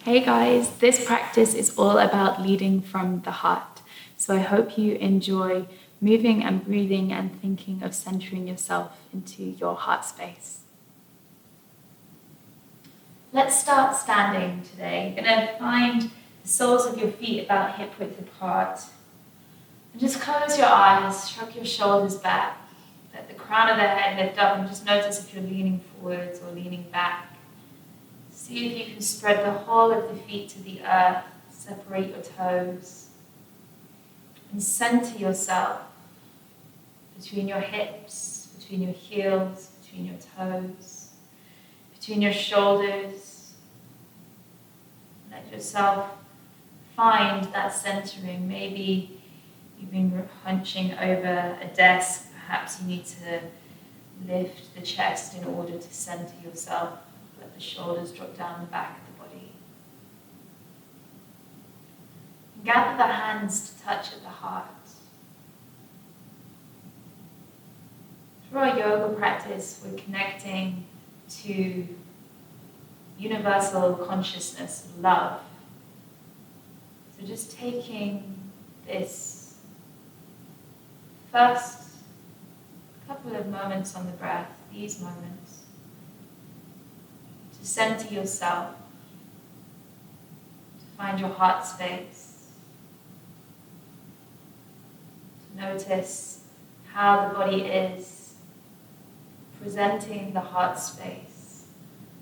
Hey guys, this practice is all about leading from the heart. So I hope you enjoy moving and breathing and thinking of centering yourself into your heart space. Let's start standing today. You're going to find the soles of your feet about hip width apart. And just close your eyes, shrug your shoulders back, let the crown of the head lift up, and just notice if you're leaning forwards or leaning back. See if you can spread the whole of the feet to the earth, separate your toes, and center yourself between your hips, between your heels, between your toes, between your shoulders. Let yourself find that centering. Maybe you've been hunching over a desk. Perhaps you need to lift the chest in order to center yourself. Let the shoulders drop down the back of the body. Gather the hands to touch at the heart. Through our yoga practice, we're connecting to universal consciousness, love. So just taking this first couple of moments on the breath, these moments, to center yourself, to find your heart space, to notice how the body is presenting the heart space.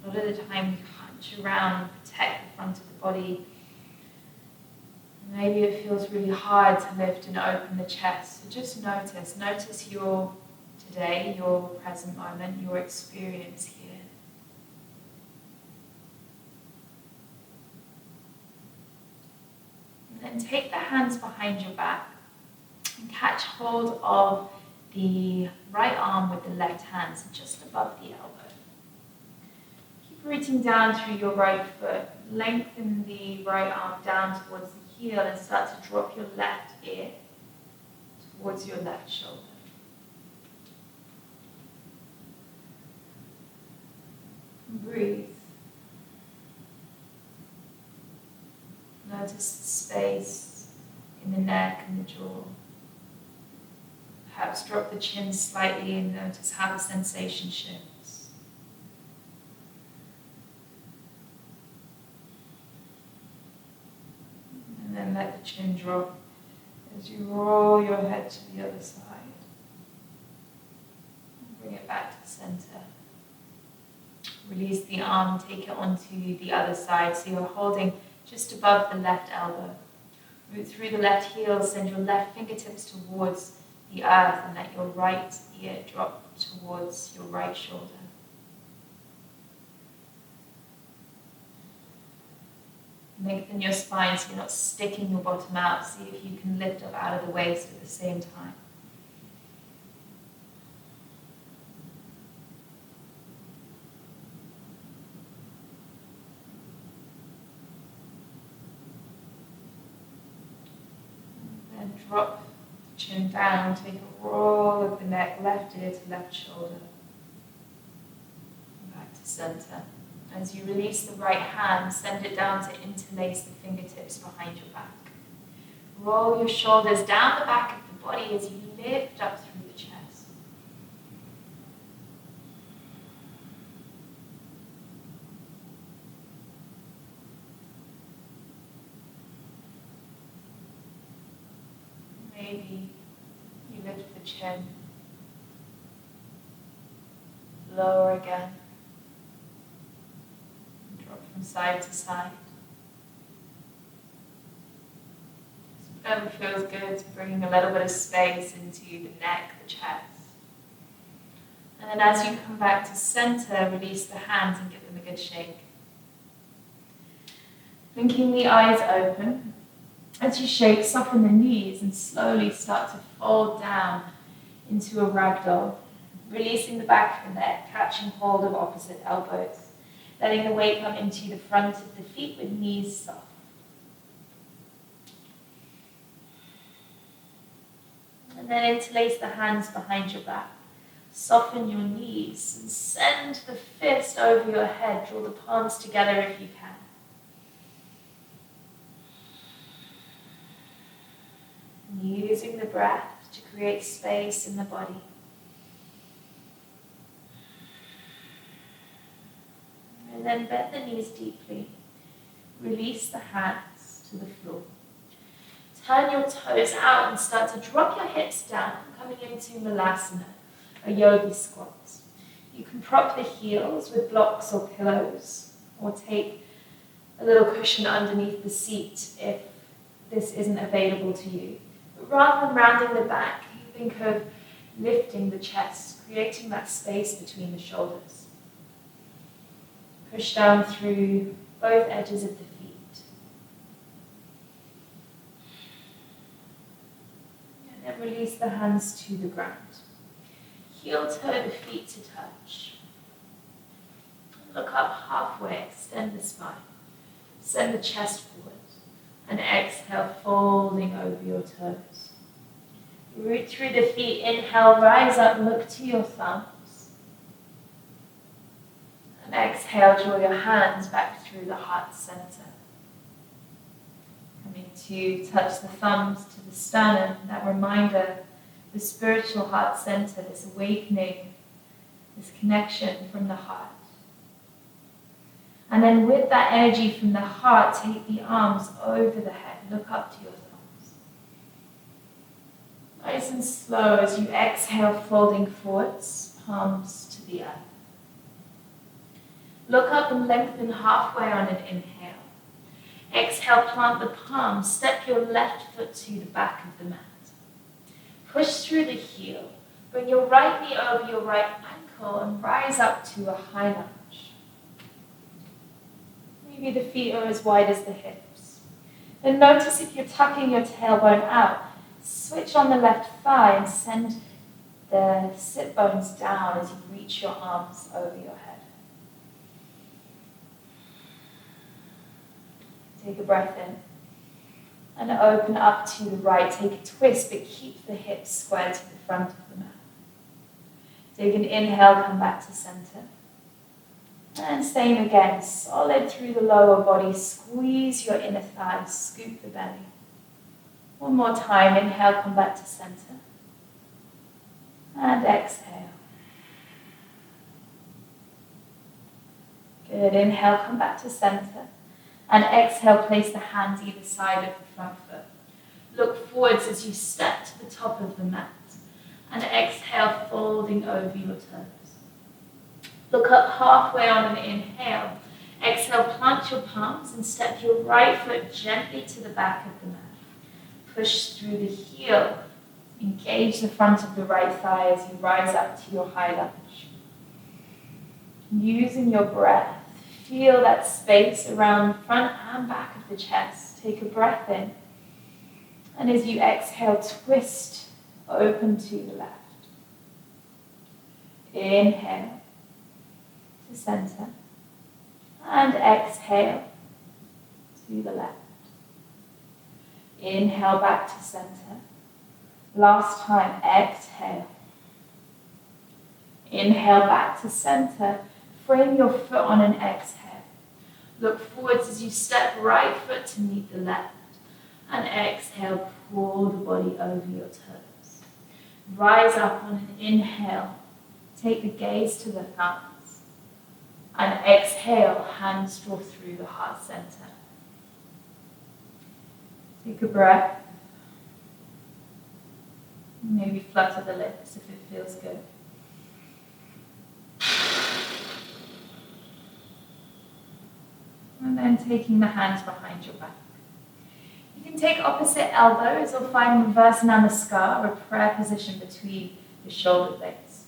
A lot of the time you hunch around and protect the front of the body. Maybe it feels really hard to lift and open the chest. So just notice your today, your present moment, your experience here. And then take the hands behind your back and catch hold of the right arm with the left hand, so just above the elbow. Keep rooting down through your right foot. Lengthen the right arm down towards the heel and start to drop your left ear towards your left shoulder. And breathe. Notice the space in the neck and the jaw. Perhaps drop the chin slightly and notice how the sensation shifts. And then let the chin drop as you roll your head to the other side. And bring it back to the center. Release the arm, take it onto the other side so you're holding just above the left elbow. Root through the left heel, send your left fingertips towards the earth and let your right ear drop towards your right shoulder. Lengthen your spine so you're not sticking your bottom out. See if you can lift up out of the waist at the same time. And drop the chin down, take a roll of the neck, left ear to left shoulder. And back to center. As you release the right hand, send it down to interlace the fingertips behind your back. Roll your shoulders down the back of the body as you lift up through the chest. Maybe you lift the chin, lower again, and drop from side to side. Whatever feels good, bringing a little bit of space into the neck, the chest. And then as you come back to center, release the hands and give them a good shake. Blinking the eyes open. As you shake, soften the knees and slowly start to fold down into a ragdoll, releasing the back of the neck, catching hold of opposite elbows, letting the weight come into the front of the feet with knees soft. And then interlace the hands behind your back. Soften your knees and send the fist over your head. Draw the palms together if you can. using the breath to create space in the body. And then bend the knees deeply. Release the hands to the floor. Turn your toes out and start to drop your hips down, coming into Malasana, a yogi squat. You can prop the heels with blocks or pillows, or take a little cushion underneath the seat if this isn't available to you. But rather than rounding the back, you think of lifting the chest, creating that space between the shoulders. Push down through both edges of the feet. And then release the hands to the ground. Heel toe the feet to touch. Look up halfway, extend the spine. Send the chest forward. And exhale, folding over your toes. Root through the feet, inhale, rise up, look to your thumbs. And exhale, draw your hands back through the heart center. Coming to touch the thumbs to the sternum, that reminder, the spiritual heart center, this awakening, this connection from the heart. And then with that energy from the heart, take the arms over the head, look up to your thumbs. Nice and slow as you exhale, folding forwards, palms to the earth. Look up and lengthen halfway on an inhale. Exhale, plant the palms, step your left foot to the back of the mat. Push through the heel, bring your right knee over your right ankle and rise up to a high lunge. Maybe the feet are as wide as the hips. Then notice if you're tucking your tailbone out, switch on the left thigh and send the sit bones down as you reach your arms over your head. Take a breath in and open up to the right. Take a twist, but keep the hips square to the front of the mat. Take an inhale, come back to center. And same again, solid through the lower body. Squeeze your inner thighs, scoop the belly. One more time, inhale, come back to center. And exhale. Good, inhale, come back to center. And exhale, place the hands either side of the front foot. Look forwards as you step to the top of the mat. And exhale, folding over your toes. Look up halfway on an inhale. Exhale, plant your palms and step your right foot gently to the back of the mat. Push through the heel. Engage the front of the right thigh as you rise up to your high lunge. Using your breath, feel that space around the front and back of the chest. Take a breath in. And as you exhale, twist open to the left. Inhale to center. And exhale to the left. Inhale back to center. Last time, exhale. Inhale back to center. Frame your foot on an exhale. Look forwards as you step right foot to meet the left. And exhale, pull the body over your toes. Rise up on an inhale. Take the gaze to the thumbs. And exhale, hands draw through the heart center. Take a breath. Maybe flutter the lips if it feels good. And then taking the hands behind your back. You can take opposite elbows or find reverse namaskar, or prayer position between the shoulder blades.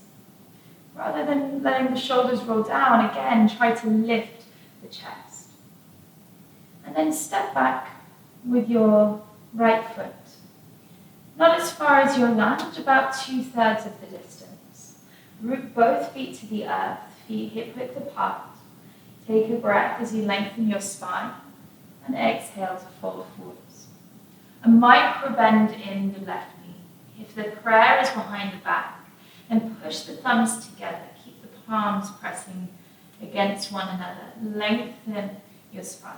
Rather than letting the shoulders roll down, again, try to lift the chest. And then step back with your right foot. Not as far as your lunge, about 2/3 of the distance. Root both feet to the earth, feet hip width apart. Take a breath as you lengthen your spine and exhale to fold forwards. A micro bend in the left knee. If the prayer is behind the back, then push the thumbs together. Keep the palms pressing against one another. Lengthen your spine.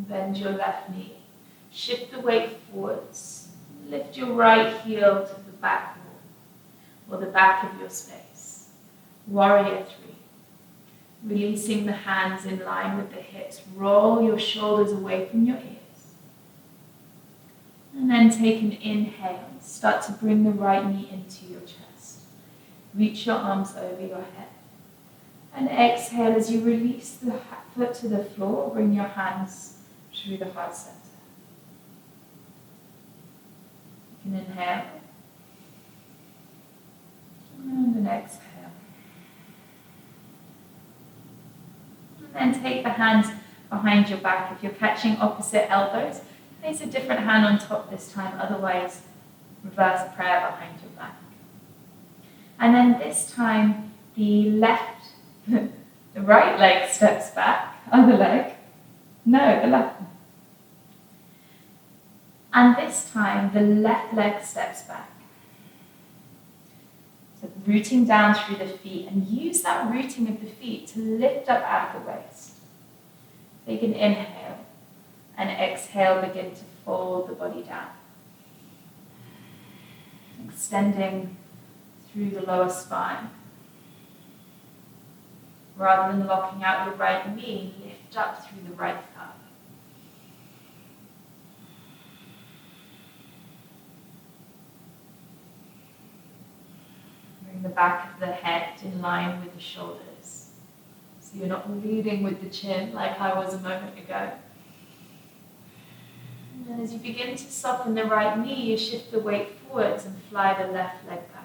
Bend your left knee. Shift the weight forwards. Lift your right heel to the back wall, or the back of your space. Warrior 3. Releasing the hands in line with the hips. Roll your shoulders away from your ears. And then take an inhale. Start to bring the right knee into your chest. Reach your arms over your head. And exhale as you release the foot to the floor. Bring your hands through the heart center. You can inhale. And an exhale. And then take the hands behind your back. If you're catching opposite elbows, place a different hand on top this time. Otherwise, reverse prayer behind your back. And then this time, the right leg steps back. Other leg. No, the left one. And this time, the left leg steps back. So rooting down through the feet, and use that rooting of the feet to lift up out of the waist. Take an inhale, and exhale, begin to fold the body down. Extending through the lower spine. Rather than locking out your right knee, lift up through the right thigh. Bring the back of the head in line with the shoulders. So you're not leading with the chin like I was a moment ago. And then as you begin to soften the right knee, you shift the weight forwards and fly the left leg back.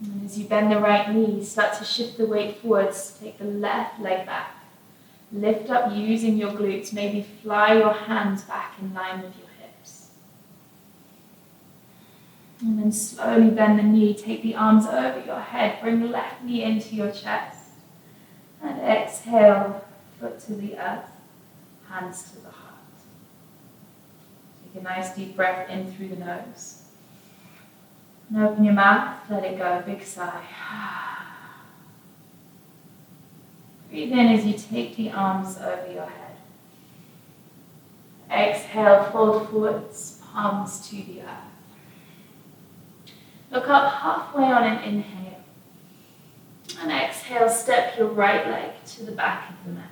And as you bend the right knee, start to shift the weight forwards. Take the left leg back. Lift up using your glutes. Maybe fly your hands back in line with your hips. And then slowly bend the knee. Take the arms over your head. Bring the left knee into your chest. And exhale, foot to the earth, hands to the heart. Take a nice deep breath in through the nose. And open your mouth, let it go, big sigh. Breathe in as you take the arms over your head. Exhale, fold forwards, palms to the earth. Look up halfway on an inhale. And exhale, step your right leg to the back of the mat.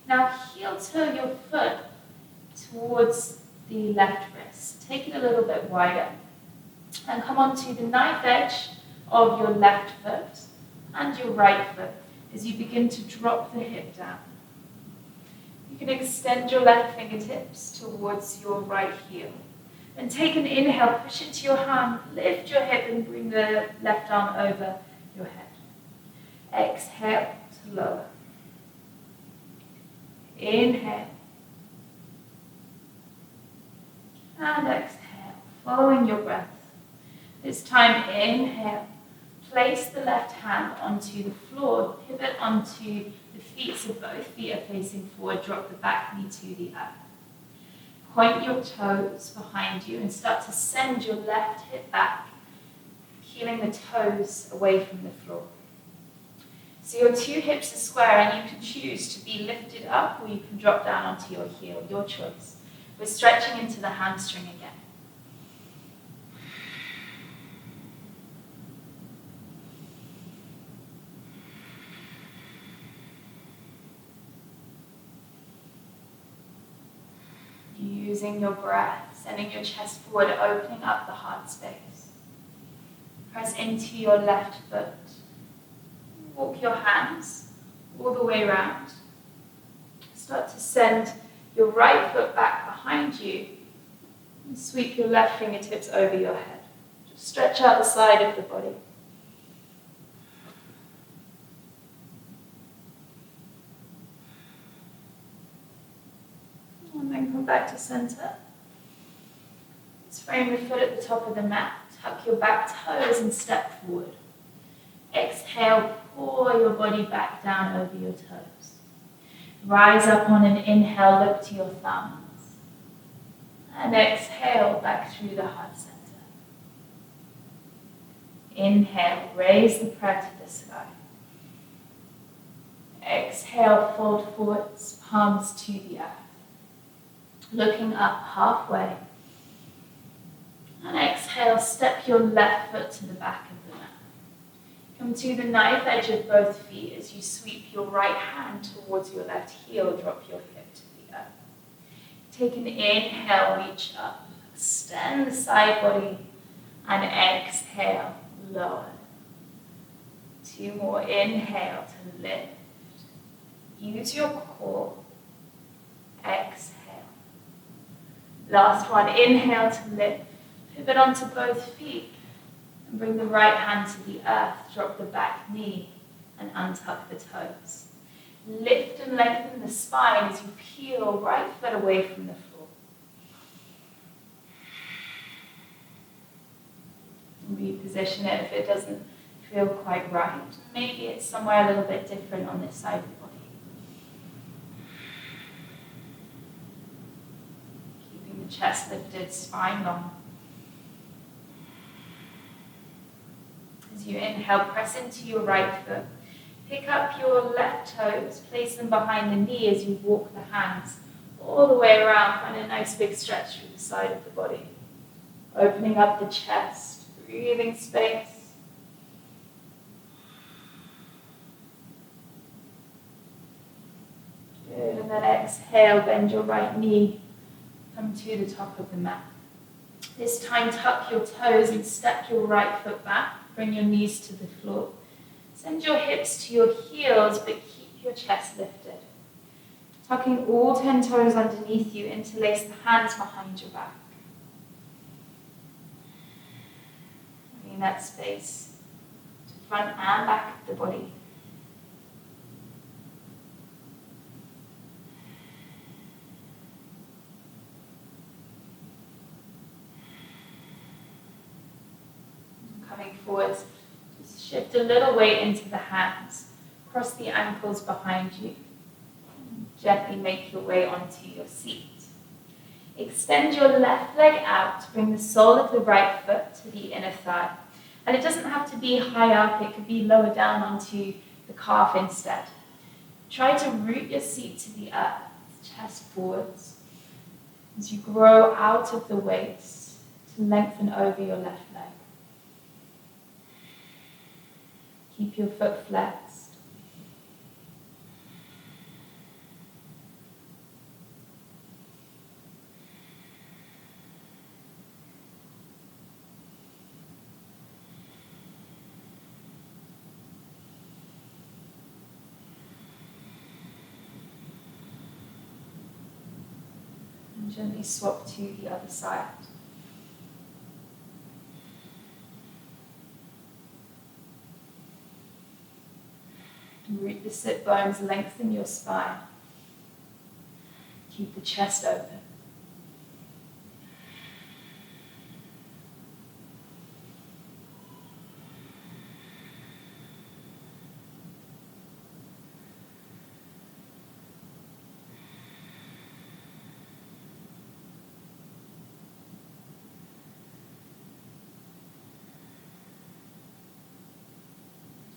Now heel toe your foot towards the left wrist. Take it a little bit wider. And come onto the knife edge of your left foot and your right foot as you begin to drop the hip down. You can extend your left fingertips towards your right heel. And take an inhale, push into your hand, lift your hip and bring the left arm over your head. Exhale to lower. Inhale. And exhale, following your breath. This time, inhale. Place the left hand onto the floor. Pivot onto the feet so both feet are facing forward. Drop the back knee to the earth. Point your toes behind you and start to send your left hip back, peeling the toes away from the floor. So your two hips are square and you can choose to be lifted up or you can drop down onto your heel, your choice. We're stretching into the hamstring again. Using your breath, sending your chest forward, opening up the heart space. Press into your left foot. Walk your hands all the way around. Start to send your right foot back behind you and sweep your left fingertips over your head. Just stretch out the side of the body. And then come back to center. Let's frame the foot at the top of the mat. Tuck your back toes and step forward. Exhale, pour your body back down over your toes. Rise up on an inhale, look to your thumbs. And exhale back through the heart center. Inhale, raise the prayer to the sky. Exhale, fold forwards, palms to the earth. Looking up halfway. And exhale, step your left foot to the back of the mat. Come to the knife edge of both feet as you sweep your right hand towards your left heel, drop your hip to the earth. Take an inhale, reach up, extend the side body, and exhale, lower. 2 more, inhale to lift. Use your core, exhale. Last one, inhale to lift. Pivot onto both feet and bring the right hand to the earth. Drop the back knee and untuck the toes. Lift and lengthen the spine as you peel right foot away from the floor. Reposition it if it doesn't feel quite right. Maybe it's somewhere a little bit different on this side of the body. Keeping the chest lifted, spine long. As you inhale, press into your right foot. Pick up your left toes, place them behind the knee as you walk the hands all the way around. Find a nice big stretch through the side of the body. Opening up the chest, breathing space. Good, and then exhale, bend your right knee, come to the top of the mat. This time tuck your toes and step your right foot back. Bring your knees to the floor. Send your hips to your heels, but keep your chest lifted. Tucking all 10 toes underneath you, interlace the hands behind your back. Bringing that space to front and back of the body. Coming forwards, just shift a little weight into the hands. Cross the ankles behind you. Gently make your way onto your seat. Extend your left leg out. Bring the sole of the right foot to the inner thigh. And it doesn't have to be high up. It could be lower down onto the calf instead. Try to root your seat to the earth, chest forwards. As you grow out of the waist to lengthen over your left leg. Keep your foot flexed. And gently swap to the other side. Root the sit bones, lengthen your spine. Keep the chest open.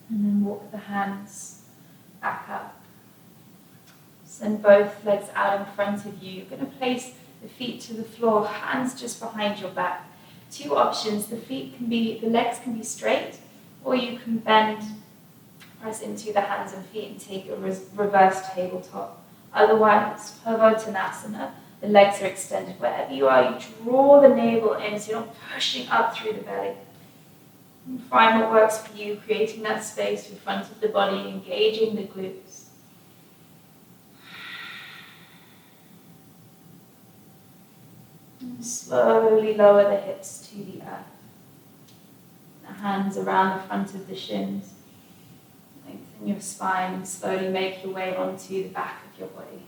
And then walk the hands back up. Send both legs out in front of you. You're going to place the feet to the floor, hands just behind your back. 2 options. The legs can be straight, or you can bend, press into the hands and feet and take a reverse tabletop. Otherwise, Purvottanasana, the legs are extended. Wherever you are, you draw the navel in so you're not pushing up through the belly. And find what works for you, creating that space in front of the body, engaging the glutes. And slowly lower the hips to the earth. The hands around the front of the shins. Lengthen your spine and slowly make your way onto the back of your body.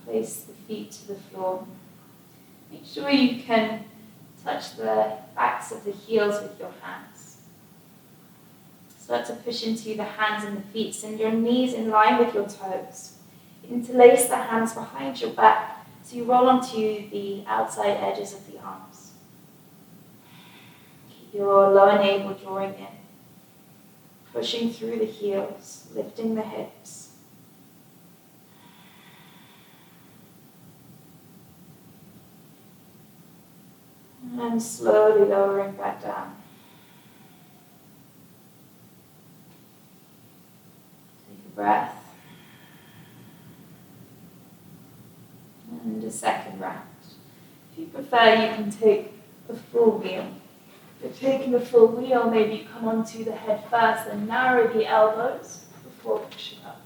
Place the feet to the floor. Make sure you can touch the backs of the heels with your hands. Start to push into the hands and the feet. Send your knees in line with your toes. Interlace the hands behind your back so you roll onto the outside edges of the arms. Keep your lower navel drawing in. Pushing through the heels, lifting the hips. And slowly lowering back down. Take a breath. And a second round. If you prefer, you can take a full wheel. If you're taking a full wheel, maybe you come onto the head first and narrow the elbows before pushing up.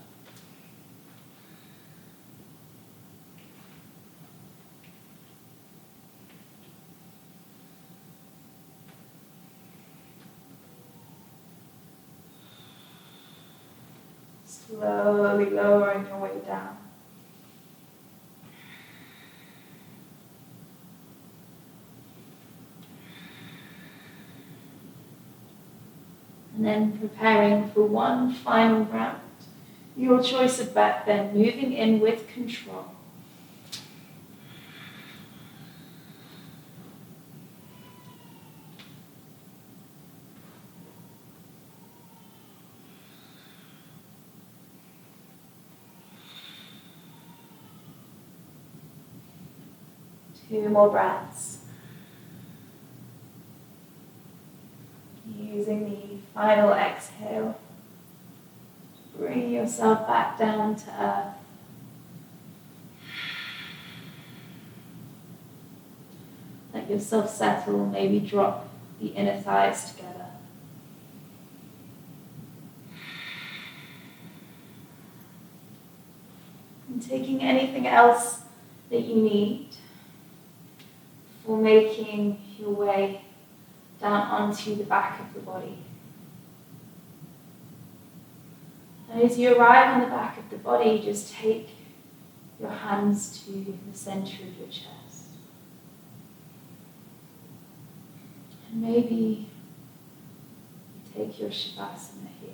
Slowly lowering your way down. And then preparing for one final round. Your choice of back bend, moving in with control. Two more breaths. Using the final exhale, bring yourself back down to earth. Let yourself settle, maybe drop the inner thighs together. And taking anything else that you need for making your way down onto the back of the body. And as you arrive on the back of the body, just take your hands to the center of your chest. And maybe you take your shavasana here.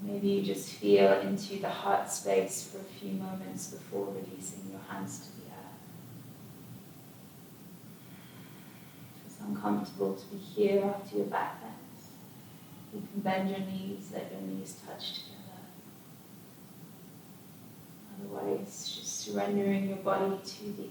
Maybe you just feel into the heart space for a few moments before releasing your hands to the earth. If it's uncomfortable to be here after your back bends, you can bend your knees, let your knees touch together. Otherwise, just surrendering your body to the earth.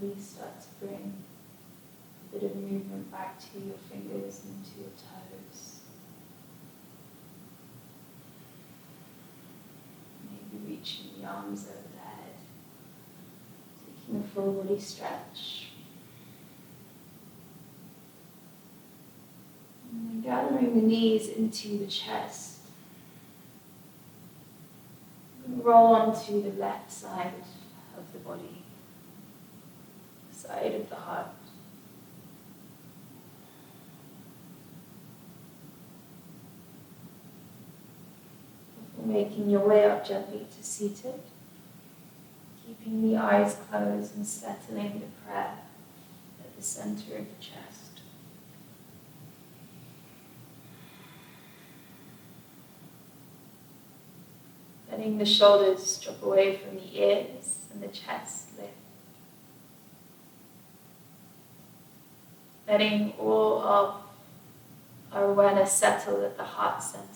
Slowly start to bring a bit of movement back to your fingers and to your toes. Maybe reaching the arms over the head, taking a full body stretch. And then gathering the knees into the chest. And roll onto the left side of the body. Side of the heart. Before making your way up gently to seated, keeping the eyes closed and settling the prayer at the center of the chest. Letting the shoulders drop away from the ears and the chest lift. Letting all of our awareness settle at the heart center,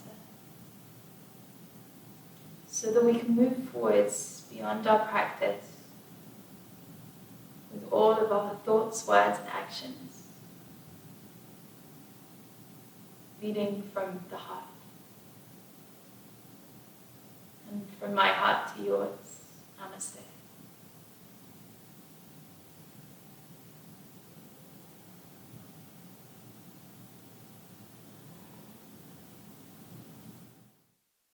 so that we can move forwards beyond our practice with all of our thoughts, words, and actions, leading from the heart. And from my heart to yours, namaste.